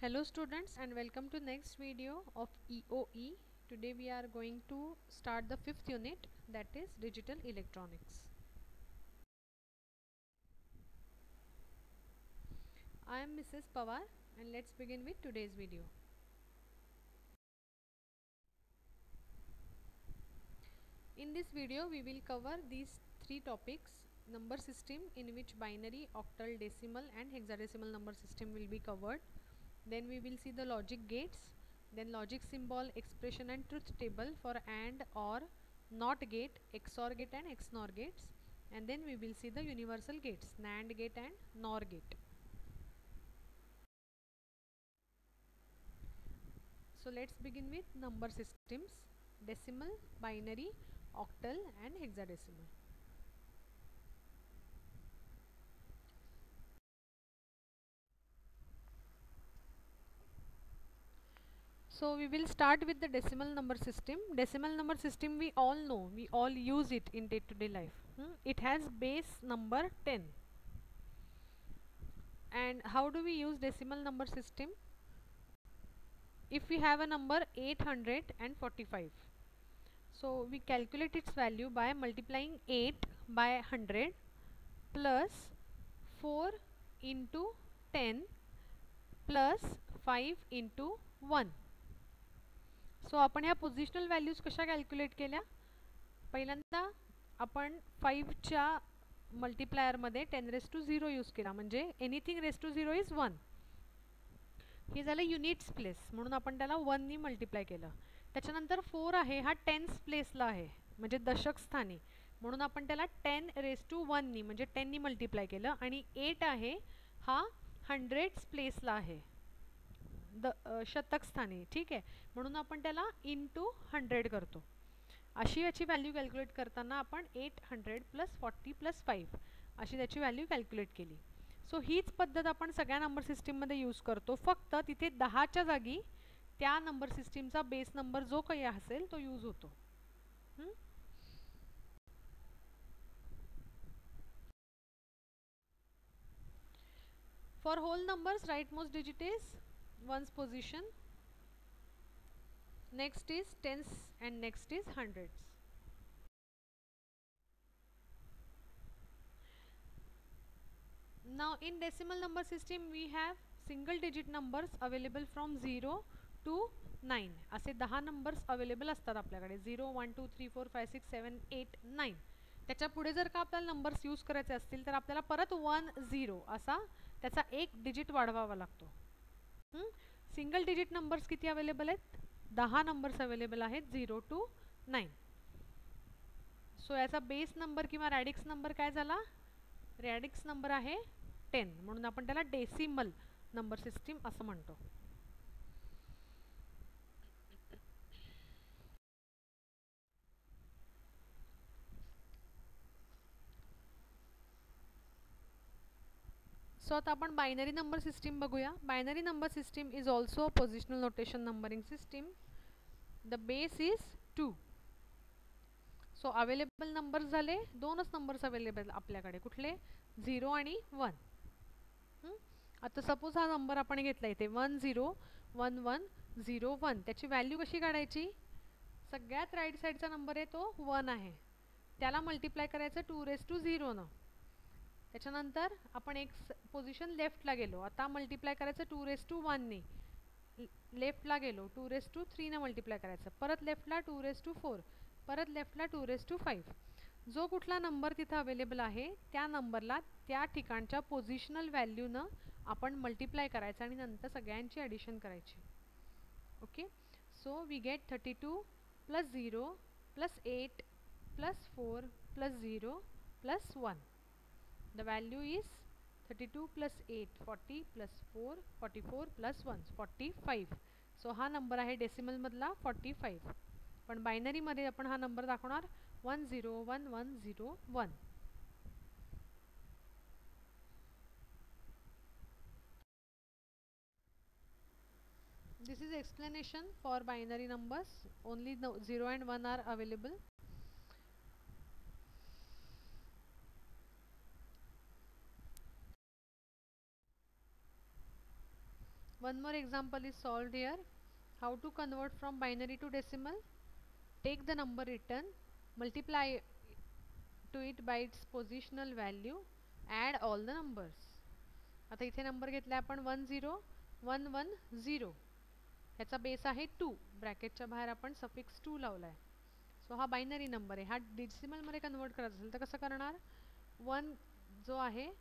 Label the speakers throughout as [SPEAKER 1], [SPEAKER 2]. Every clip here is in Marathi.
[SPEAKER 1] Hello students and welcome to next video of EOE. Today we are going to start the fifth unit, that is digital electronics. I am Mrs. Pawar and let's begin with today's video. In this video we will cover these three topics: number system, in which binary, octal, decimal and hexadecimal number system will be covered. Then we will see the logic gates, then logic symbol, expression and truth table for AND, OR, NOT gate, XOR gate and XNOR gates, and then we will see the universal gates, NAND gate and NOR gate. So let's begin with number systems: decimal, binary, octal and hexadecimal. So we will start with the decimal number system. Decimal number system we all know, we all use it in day-to-day life. It has base number 10. And how do we use decimal number system? If we have a number 845, so we calculate its value by multiplying 8 by 100 plus 4 into 10 plus 5 into 1. So आपण ह्या पोझिशनल व्हॅल्यूज कशा कॅल्क्युलेट केल्या? पहिल्यांदा आपण 5च्या मल्टिप्लायरमध्ये 10⁻0 यूज केला, म्हणजे एनिथिंग रेस टू 0 इज 1. हे झालं युनिट्स प्लेस, म्हणून आपण त्याला 1 नी मल्टिप्लाय केलं. त्याच्यानंतर 4 आहे, हा टेन्स प्लेसला आहे, म्हणजे दशक स्थानी, म्हणून आपण त्याला 10⁻1 नी म्हणजे 10 नी मल्टिप्लाय केलं. आणि 8 आहे, हा 100th प्लेसला आहे, शतक स्थानी. ठीक आहे, म्हणून आपण त्याला इंटू 100 करतो. अशी याची व्हॅल्यू कॅल्क्युलेट करताना आपण 800 + 40 + 5 अशी त्याची व्हॅल्यू कॅल्क्युलेट केली. सो हीच पद्धत आपण सगळ्या नंबर सिस्टीममध्ये यूज करतो, फक्त तिथे 10च्या जागी त्या नंबर सिस्टीमचा बेस नंबर जो काही असेल तो यूज होतो. For whole numbers right most digit is one's position, next is tens and next is hundreds. Now in decimal number system we have single digit numbers available from 0 to 9. असे 10 नंबर्स अवेलेबल असतात आपल्याकडे. 0 1 2 3 4 5 6 7 8 9. त्याच्या पुढे जर का आपल्याला नंबर्स यूज करायचे असतील तर आपल्याला परत 1 0 असा त्याचा एक डिजिट वाढवावा लागतो. सिंगल डिजिट नंबर्स किती अवेलेबल आहेत? 10 नंबर्स अवेलेबल आहेत 0 to 9. सो याचा बेस नंबर किंवा रॅडिक्स नंबर काय झाला? रॅडिक्स नंबर आहे 10, म्हणून आपण त्याला डेसिमल नंबर सिस्टीम असं म्हणतो. सो आता आपण बायनरी नंबर सिस्टीम बघूया. Binary number system is also positional notation numbering system. The base is 2. So available numbers झाले, दोनच नंबर्स अवेलेबल आपल्याकडे, कुठले? 0 आणि 1. आता सपोज हा नंबर आपण घेतला इथे 1 0 1 1 0 1. त्याची व्हॅल्यू कशी काढायची? सगळ्यात राईट साईडचा नंबर आहे तो 1 आहे, त्याला मल्टिप्लाय करायचं 2⁻0 न. त्याच्यानंतर आपण एक पोझिशन लेफ्टला गेलो, आता मल्टिप्लाय करायचं 2⁻1 ने. लेफ्टला गेलो 2⁻3 ने मल्टिप्लाय करायचं, परत लेफ्टला 2⁻4, परत लेफ्टला 2⁻5. जो कुठला नंबर तिथं अवेलेबल आहे त्या नंबरला त्या ठिकाणच्या पोझिशनल व्हॅल्यूनं आपण मल्टिप्लाय करायचं आणि नंतर सगळ्यांची ॲडिशन करायची. Okay, so we get 32 + 0 + 8 + 4 + 0 + 1. The value is 32 + 8 40 + 4 44 + 1 45. So हा नंबर आहे डेसिमल मधला 45. पण बायनरी मध्ये आपण हा नंबर दाखवणार 1 0 1 1 0 1. This is explanation for binary numbers. Only 0 and 1 are available. One more example is solved here. How to convert from binary to decimal? Take the number written, multiply to it by its positional value, add all the numbers. आता इथे नंबर घेतला आपण 10110. ह्याचा बेस आहे 2. ब्रॅकेटच्या बाहेर आपण सफिक्स 2 लावलाय. सो हा बायनरी नंबर आहे. हा डेसिमल मध्ये कन्वर्ट करायचा असेल तर कसं करणार? 1 जो आहे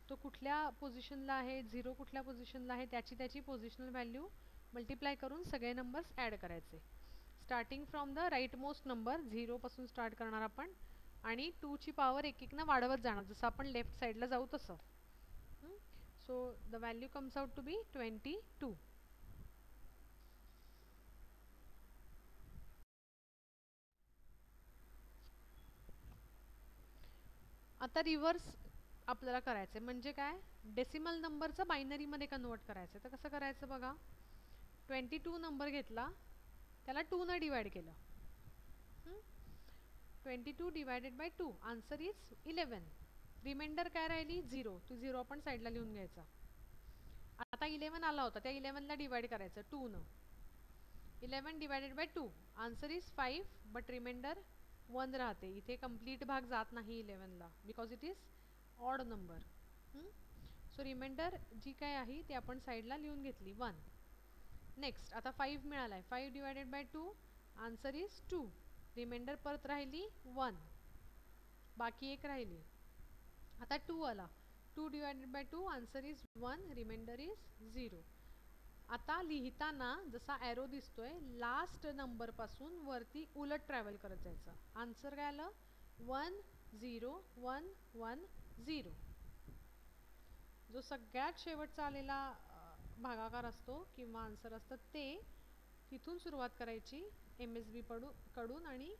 [SPEAKER 1] तो कुठल्या पोझिशनला आहे, 0 कुठल्या पोझिशनला आहे, त्याची पोझिशनल व्हॅल्यू मल्टिप्लाय करून सगळे नंबर्स ॲड करायचे. Starting from the right most number 0 पासून स्टार्ट करणार आपण आणि 2 ची पॉवर एक एक ना वाढवत जाणार, जसं आपण लेफ्ट साईडला जाऊ तसं. So the value comes out to be 22. आता रिव्हर्स आपल्याला करायचं आहे, म्हणजे काय? डेसिमल नंबरचं बायनरीमध्ये कन्वर्ट करायचं आहे. तर कसं करायचं बघा. 22 नंबर घेतला, त्याला 2 ने डिवाइड केलं. 22 divided by 2, answer is 11. Remainder काय राहिली? 0. तो 0 आपण साईडला लिहून घ्यायचा. आता 11 आला होता, त्या 11ला डिवाइड करायचं 2 न. 11 divided by 2, answer is 5. But remainder 1 राहते. इथे कंप्लीट भाग जात नाही 11ला, because it is odd number. So remainder जी काय आहे ती आपण साईडला लिहून घेतली 1. नेक्स्ट आता 5 मिळाला आहे. 5 divided by 2, answer is 2. Remainder परत राहिली 1, बाकी एक राहिली. आता 2 आला. 2 divided by 2, answer is 1. Remainder is 0. आता लिहिताना जसा ॲरो दिसतोय, लास्ट नंबर पासून वरती उलट ट्रॅव्हल करत जायचं. आन्सर काय आलं? 1 0 1 1 0. जो सगळ्यात शेवटचा आलेला भागाकार असतो किंवा आन्सर असतं ते तिथून सुरुवात करायची MSB कडून आणि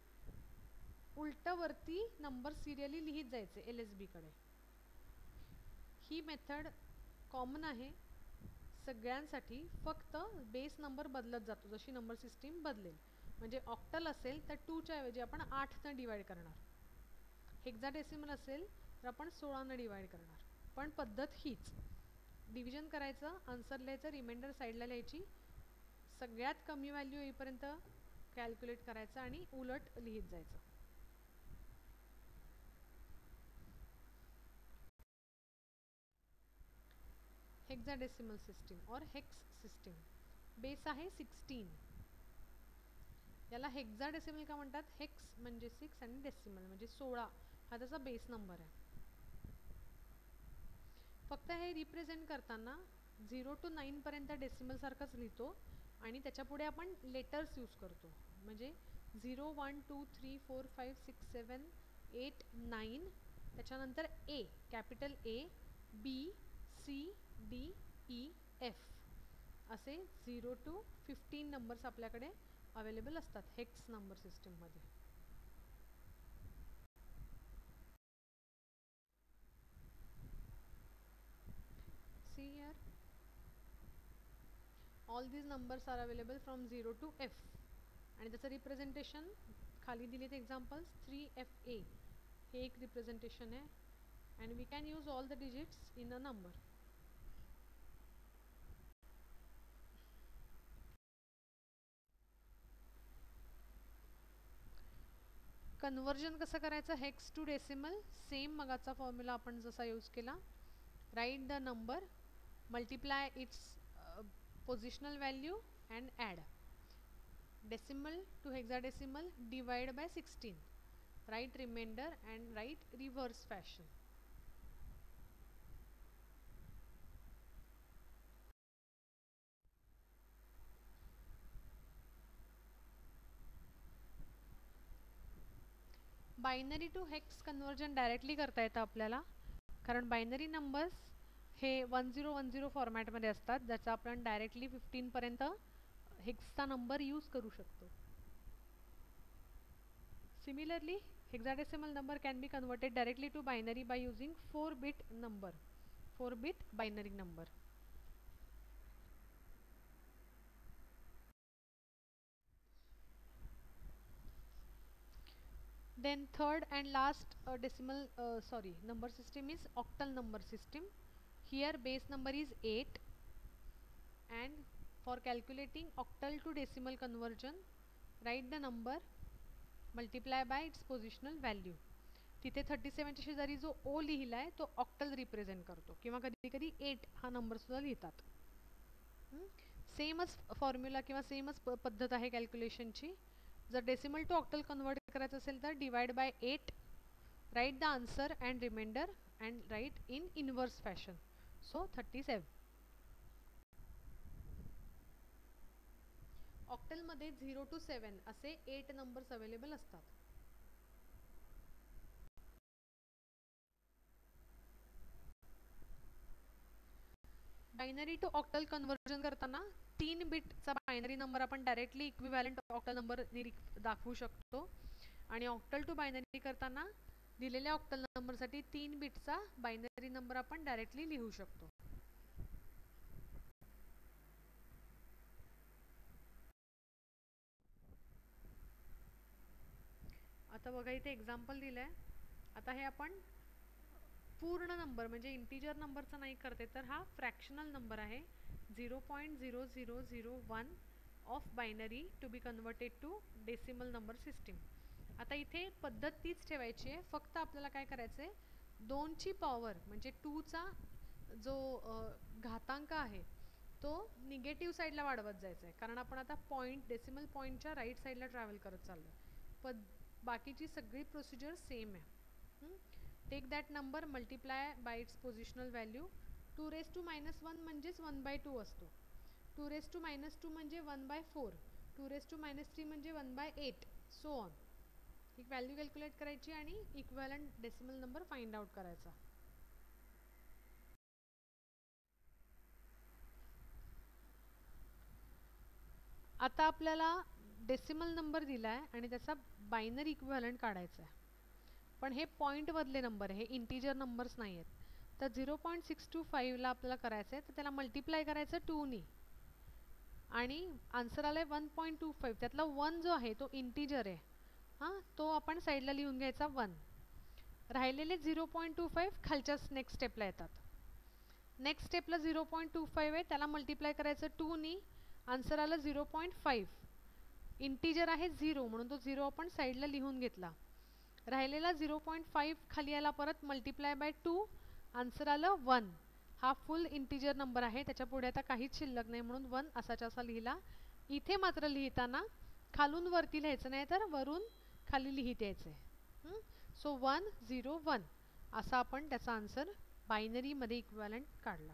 [SPEAKER 1] उलटवरती नंबर सिरियली लिहित जायचे LSB कडे. ही मेथड कॉमन आहे सगळ्यांसाठी, फक्त बेस नंबर बदलत जातो जशी नंबर सिस्टीम बदलेल. म्हणजे ऑक्टल असेल तर 2 च्या ऐवजी आपण 8 ने डिवाइड करणार. हेक्साडेसिमल असेल तर आपण 16 ने डिवाइड करणार. पण पद्धत हीच. डिव्हिजन करायचं, आन्सर लिहायचं, रिमाइंडर साईडला लिहायची, सगळ्यात कमी व्हॅल्यू येईपर्यंत कॅल्क्युलेट करायचं आणि उलट लिहित जायचं. हेक्साडेसिमल सिस्टीम और हेक्स सिस्टीम. बेस आहे 16. याला हेक्साडेसिमल का म्हणतात? हेक्स म्हणजे 6 आणि डेसिमल म्हणजे 16. हा त्याचा बेस नंबर आहे. फक्त हे रिप्रेझेंट करताना 0 to 9 पर्यंत डेसिमल सारखंच लिहितो आणि त्याच्या पुढे आपण लेटर्स यूज करतो. म्हणजे 0 1 2 3 4 5 6 7 8 9, त्याच्यानंतर A, capital A, B, C, D, E, F असे 0 to 15 नंबर्स आपल्याकडे अवेलेबल असतात हेक्स नंबर सिस्टीममध्ये. See here, all these numbers are available from 0 to F आणि त्याचं रिप्रेझेंटेशन खाली दिलेत एक्झाम्पल्स. 3FA हे एक रिप्रेझेंटेशन आहे and we can use all the digits in a number. Conversion कसं करायचं हेक्स टू डेसिमल? सेम मगाचा फॉर्म्युला आपण जसा यूज केला. Write the number, multiply its positional value and add. Decimal to hexadecimal, divide by 16. Write remainder and write reverse fashion. Binary to hex conversion directly करता येतं आपल्याला, कारण बायनरी नंबर्स हे 1010 फॉर्मॅटमध्ये असतात, ज्याचा आपण डायरेक्टली 15 पर्यंत हेक्सचा नंबर यूज करू शकतो. Similarly hexadecimal number can be converted directly to binary by using 4-bit number, 4-bit binary number. Then third and last number system is octal number system. Here base number is 8 and for calculating octal to decimal conversion, write the number multiply by its positional value. तिथे 37 च्या शेजारी जो ओ लिहिलाय तो ऑक्टल रिप्रेझेंट करतो किंवा कधी कधी 8 हा नंबर सुद्धा लिहितात. सेमच फॉर्म्युला किंवा सेमच पद्धत आहे कॅल्क्युलेशनची. जर डेसिमल टू ऑक्टल कन्वर्ट करायचं असेल तर divide by 8, write the answer and remainder and write in inverse fashion. So 37. ऑक्टलमध्ये 0 to 7 असे 8 नंबर्स अवेलेबल असतात. बायनरी टू ऑक्टल कन्वर्जन करताना 3 बिटचा बायनरी नंबर आपण डायरेक्टली इक्विव्हॅलेंट ऑक्टल नंबर दाखवू शकतो आणि ऑक्टल टू बायनरी करताना दिलेल्या ऑक्टल नंबरसाठी 3 बिटचा बायनरी नंबर आपण डायरेक्टली लिहू शकतो. आता बघा इथे एक्झाम्पल दिलंय. आता हे आपण पूर्ण नंबर म्हणजे इंटीजर नंबरचा नाही करते तर हा फ्रॅक्शनल नंबर आहे. 0.0001 of binary to be converted to decimal number system. आता इथे पद्धत तीच ठेवायची आहे, फक्त आपल्याला काय करायचं आहे 2ची पॉवर म्हणजे 2चा जो घातांक आहे तो निगेटिव्ह साईडला वाढवत जायचा आहे, कारण आपण आता पॉईंट डेसिमल पॉईंटच्या राईट साईडला ट्रॅव्हल करत चाललो आहे. बाकीची सगळी प्रोसिजर सेम आहे. Take that number multiply by its positional value. 2⁻1 म्हणजेच 1/2 असतो. 2⁻2 म्हणजे 1/4. 2⁻3 म्हणजे 1/8. So on. He value calculate करायची आणि equivalent decimal number find out करायचा. आता आपल्याला डेसिमल नंबर दिलाय आणि त्याचा बायनरी इक्विव्हॅलेंट काढायचा आहे. पण हे पॉईंट मधले नंबर आहे, हे इंटीजर नंबर्स नाही आहेत. तर 0.625 ला आपल्याला करायचं आहे, तर त्याला मल्टिप्लाय करायचं 2 नी आणि आन्सर आलाय 1.25. त्यातला 1 जो आहे तो इंटीजर आहे. हां, तो आपण साईडला लिहून घ्यायचा 1. राहिलेले 0.25 खालच्या नेक्स्ट स्टेपला येतात. नेक्स्ट स्टेपला 0.25 आहे, त्याला मल्टिप्लाय करायचं 2 नी. आन्सर आलं 0.5. इंटीजर आहे 0 म्हणून तो 0 आपण साईडला लिहून घेतला. राहिलेला 0.5 खाली याला परत मल्टिप्लाय बाय 2. आन्सर आलं 1. हा फुल इंटीजर नंबर आहे, त्याच्या पुढे आता काहीच शिल्लक नाही म्हणून 1 असाच्या असा लिहिला. इथे मात्र लिहिताना खालून वरती लिहायचं नाही तर वरून खाली लिहित यायचं. सो 1 0 1 असा आपण त्याचा आन्सर बायनरीमध्ये इक्विव्हॅलेंट काढला.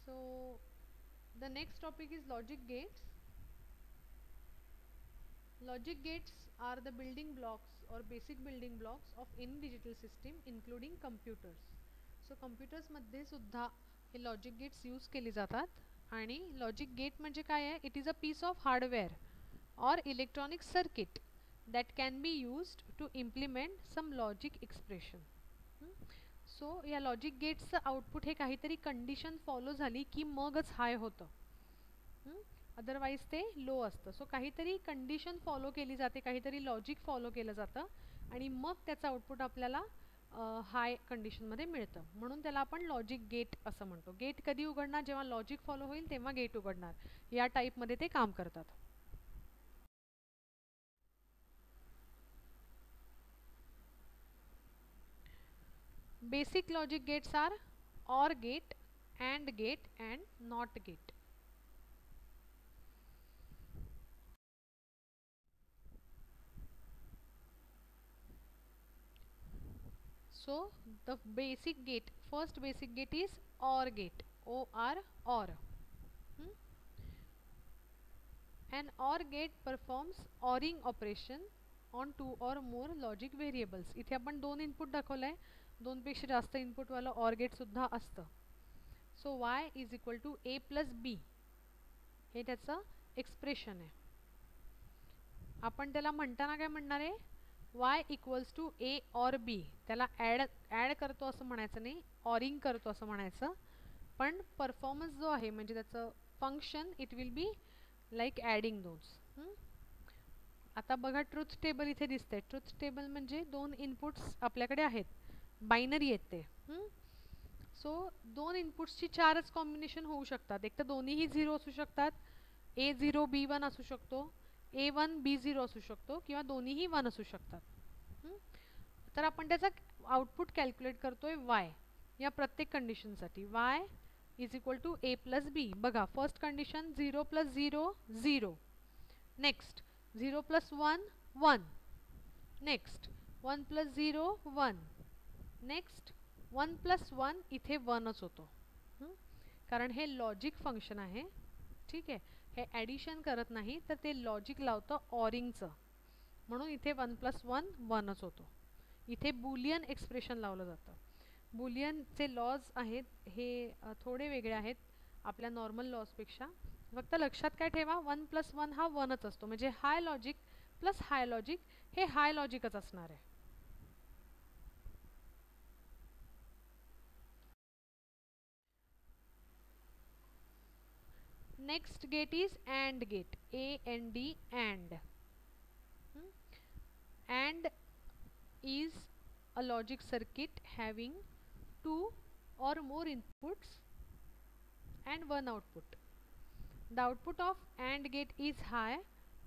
[SPEAKER 1] So the next topic is logic gates. Logic gates are the building blocks or basic building blocks of any digital system including computers. So computers मध्ये सुद्धा हे logic gates यूज केली जातात. आणि logic gate म्हणजे काय आहे? It is a piece of hardware or electronic circuit that can be used to implement some logic expression. So या लॉजिक गेट्सचं आउटपुट हे काहीतरी कंडिशन फॉलो झाली की मगच हाय होतं, अदरवाईज ते लो असतं. सो काहीतरी कंडिशन फॉलो केली जाते, काहीतरी लॉजिक फॉलो केलं जातं आणि मग त्याचं आउटपुट आपल्याला हाय कंडिशनमध्ये मिळतं, म्हणून त्याला आपण लॉजिक गेट असं म्हणतो. गेट कधी उघडणार? जेव्हा लॉजिक फॉलो होईल तेव्हा गेट उघडणार. या टाईपमध्ये ते काम करतात. Basic logic gates are OR gate, AND gate and NOT gate. So the basic gate, first basic gate is OR gate, OR OR. An OR gate performs ORing operation on 2 or more logic variables. इथे आपण 2 इनपुट दाखवलाय, 2 पेक्षा जास्त इनपुट वाला OR गेट सुद्धा असतं. So y is equal to a plus b हे त्याचं एक्सप्रेशन आहे. आपण त्याला म्हणताना काय म्हणणार आहे? y इक्वल्स टू a और b. त्याला ॲड करतो असं म्हणायचं नाही, ऑरिंग करतो असं म्हणायचं. पण परफॉर्मन्स जो आहे म्हणजे त्याचं function it will be like adding दोन्स. आता बघा ट्रुथ टेबल इथे दिसतंय. ट्रुथ टेबल म्हणजे दोन इनपुट्स आपल्याकडे आहेत, बायनरी आहेत ते. सो दोन इनपुट्सची चारच कॉम्बिनेशन होऊ शकतात. एक तर दोन्हीही 0 असू शकतात, A0 B1 असू शकतो, A1 B0 असू शकतो, किंवा दोन्हीही 1 असू शकतात. तर आपण त्याचा आउटपुट कॅल्क्युलेट करतोय y या प्रत्येक कंडिशनसाठी. y is equal to a plus b. बघा first condition 0 plus 0 0, next 0 plus 1 1, next 1 plus 0 1, next 1 plus 1 इथे 1च होतो, कारण हे लॉजिक फंक्शन आहे. ठीक आहे, हे ॲडिशन करत नाही तर ते लॉजिक लावतं ऑरिंगचं, म्हणून इथे 1 प्लस 1 1च होतो. इथे बुलियन एक्सप्रेशन लावलं जातं. बुलियनचे लॉज आहेत हे थोडे वेगळे आहेत आपल्या नॉर्मल लॉजपेक्षा. फक्त लक्षात काय ठेवा, 1 प्लस 1 हा 1च असतो, म्हणजे high logic plus high logic हे हाय लॉजिकच असणार आहे. Next gate is AND gate, AND AND. AND is a logic circuit having two or more inputs and one output. The output of AND gate is high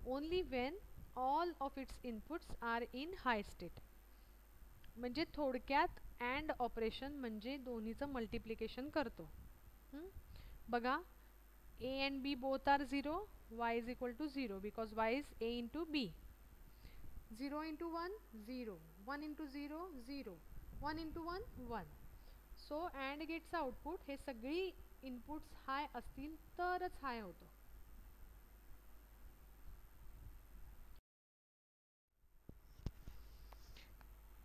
[SPEAKER 1] only when all of its inputs are in high state. म्हणजे थोडक्यात AND ऑपरेशन म्हणजे दोन्हीचं मल्टिप्लिकेशन करतो. बघा A and B both are 0, y is equal to 0 because y is A into B. 0 into 1 0, 1 into 0 0, 1 into 1 1. So AND गेटचं आउटपुट हे सगळी इनपुट्स हाय असतील तरच हाय होतं.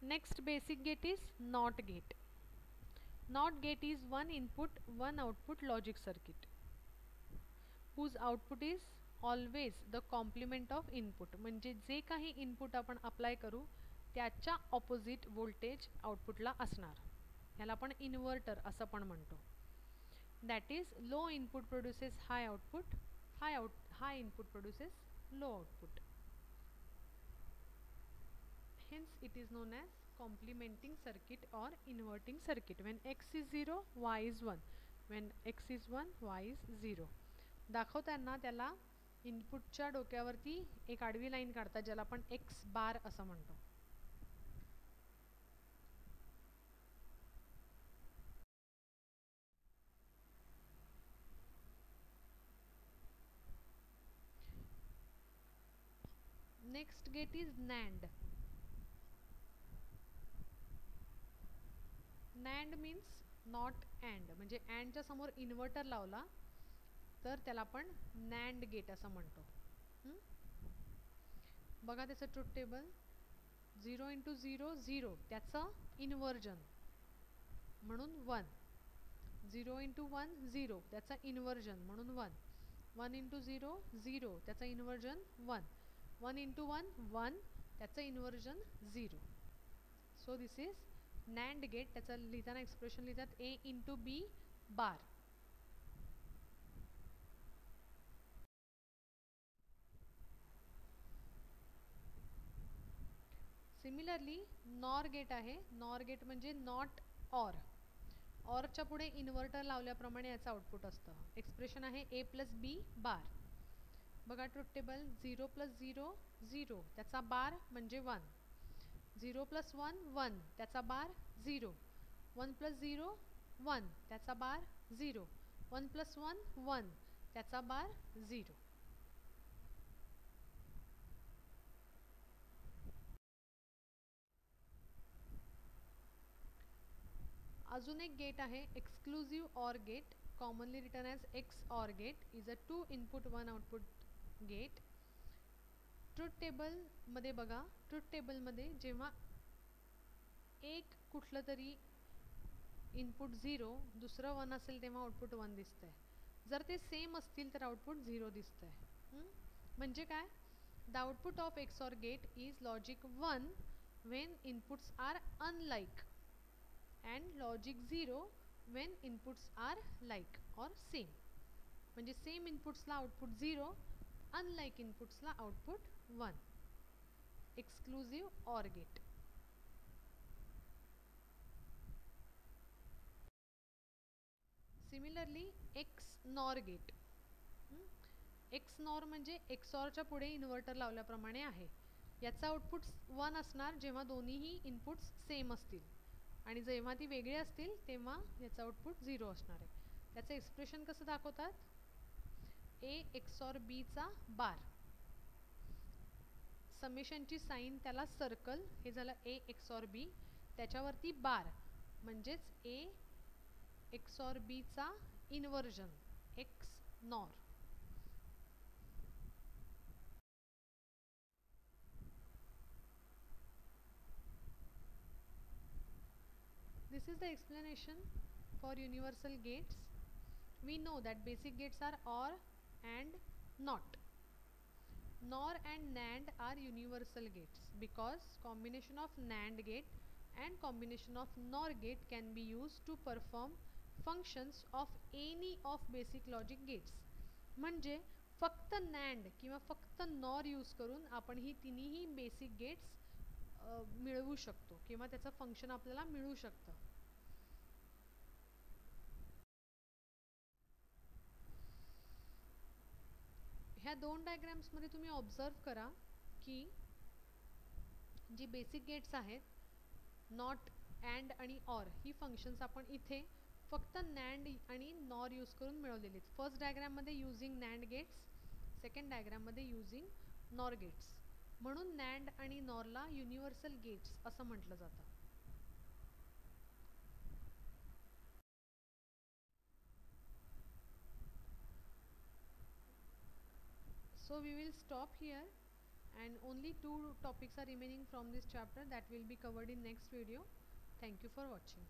[SPEAKER 1] Next basic gate is not gate. Not gate is one input one output logic circuit whose output is always the complement of input. म्हणजे जे काही इनपुट आपण अप्लाय करू त्याच्या ऑपोजिट व्होल्टेज आउटपुटला असणार. याला आपण इन्व्हर्टर असं पण म्हणतो. That is low input produces high output, high input produces low output. Hence it is known as complementing circuit or inverting circuit. When x is 0, y is 1. When x is 1, y is 0. दाखवताना त्याला इनपुटच्या डोक्यावरती एक आडवी लाईन काढतात ज्याला आपण x बार असं म्हणतो. Next gate is NAND. NAND means not AND, म्हणजे ANDच्या समोर इन्व्हर्टर लावला तर त्याला आपण NAND गेट असं म्हणतो. बघा त्याचं ट्रुथ टेबल 0 इंटू 0 0, त्याचं इन्व्हर्जन म्हणून 1. 0 इंटू 1 0, त्याचा इन्व्हर्जन म्हणून 1. 1 इंटू 0 0, त्याचा इन्व्हर्जन 1. 1 इंटू 1 1, त्याचं inversion 0. So this is NAND gate. त्याचं लिहिताना एक्सप्रेशन लिहितात A into B bar. Similarly NOR gate आहे. नॉर गेट म्हणजे नॉट ऑर. ऑरच्या पुढे इन्व्हर्टर लावल्याप्रमाणे याचं आउटपुट असतं. एक्सप्रेशन आहे A प्लस B बार. बघा ट्रुथ टेबल 0 प्लस 0 0, त्याचा बार म्हणजे 1. 0 प्लस 1 1, त्याचा बार 0. 1 प्लस 0 1, त्याचा बार 0. 1 प्लस 1 1, त्याचा बार 0. अजून एक गेट आहे exclusive OR gate, commonly written as XOR gate. Is a 2 input 1 output gate. Truth टेबलमध्ये बघा, ट्रुथ टेबलमध्ये जेव्हा एक कुठलं तरी इनपुट 0 दुसरं 1 असेल तेव्हा आउटपुट 1 दिसतंय. जर ते सेम असतील तर आउटपुट 0 दिसतंय. म्हणजे काय, the output of XOR gate is logic 1 when inputs are unlike and logic 0 when inputs are like or same. म्हणजे सेम इनपुट्सला आउटपुट 0, अनलाइक इनपुट्सला output 1. exclusive OR gate. Similarly XNOR gate. XNOR म्हणजे XORच्या पुढे इन्व्हर्टर लावल्याप्रमाणे आहे. याचा आउटपुट 1 असणार जेव्हा दोन्हीही इनपुट्स सेम असतील, आणि जेव्हा ती वेगळी असतील तेव्हा याचा आउटपुट 0 असणार आहे. त्याचं एक्सप्रेशन कसं दाखवतात? A XOR B चा बार. समेशनची साईन त्याला सर्कल, हे झालं A XOR B, त्याच्यावरती बार म्हणजेच A XOR B चा inversion XNOR. This is the explanation for universal gates. We know that basic gates are OR and NOT. NOR and NAND are universal gates because combination of NAND gate and combination of NOR gate can be used to perform functions of any of basic logic gates. म्हणजे फक्त NAND किंवा फक्त NOR यूज करून आपण ही तिन्ही बेसिक गेट्स मिळवू शकतो किंवा त्याचं फंक्शन आपल्याला मिळू शकतं. ह्या दोन डायग्राम्समध्ये तुम्ही ऑब्झर्व करा की जी बेसिक गेट्स आहेत नॉट, अँड आणि ऑर, ही फंक्शन्स आपण इथे फक्त नॅन्ड आणि नॉर यूज करून मिळवलेली आहेत. फर्स्ट डायग्राममध्ये यूजिंग नॅन्ड गेट्स, सेकंड डायग्राममध्ये यूजिंग नॉर गेट्स. म्हणून नॅन्ड आणि नॉरला युनिव्हर्सल गेट्स असं म्हटलं जातं. So we will stop here, and only 2 topics are remaining from this chapter that will be covered in next video. Thank you for watching.